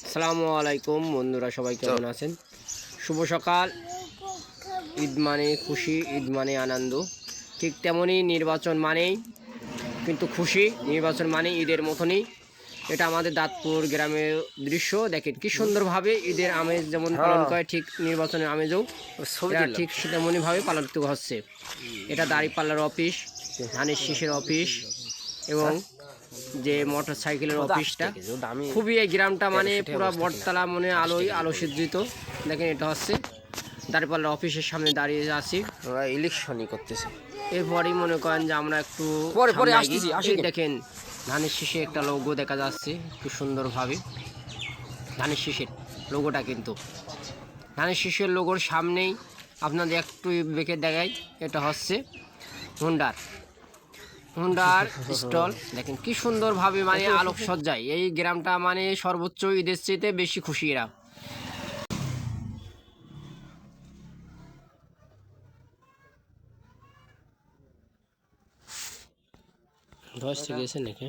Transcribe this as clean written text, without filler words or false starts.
আসসালামু আলাইকুম বন্ধুরা, সবাই কেমন আছেন? শুভ সকাল। ঈদ মানে খুশি, ঈদ মানে আনন্দ। ঠিক তেমনই নির্বাচন মানেই কিন্তু খুশি, নির্বাচন মানে ঈদের মতনই। এটা আমাদের দাঁতপুর গ্রামের দৃশ্য। দেখেন কি সুন্দরভাবে ঈদের আমেজ যেমন পালন করে, ঠিক নির্বাচনের আমেজও এটা ঠিক তেমনইভাবে পালিত হচ্ছে। এটা দাঁড়িপাল্লার অফিস, ধানের শীষের অফিস এবং যে মোটর সাইকেলের অফিসটা, খুবই এই গ্রামটা মানে পুরো বটতলা মনে আলোয় আলোসজ্জিত। দেখেন এটা হচ্ছে দাঁড়িপাল্লার অফিসের সামনে দাঁড়িয়ে আছি, ওরা ইলেকশনই করতেছে। এরপরই মনে করেন যে আমরা একটু পরে সামনে আসতেছি, এই দেখেন ধানের শীষে একটা লোগো দেখা যাচ্ছে খুব সুন্দরভাবে। ধানের শীষের লোগোটা কিন্তু ধানের শীষের লোগোর সামনেই আপনাদের একটু বেঁকে দেখাই, এটা হচ্ছে হুন্ডার স্টল। দেখেন কি সুন্দরভাবে মানে আলোকসজ্জায় এই গ্রামটা মানে সর্বোচ্চ ঈদের চেয়ে বেশি খুশি এরা। ধস গেছে নাকি?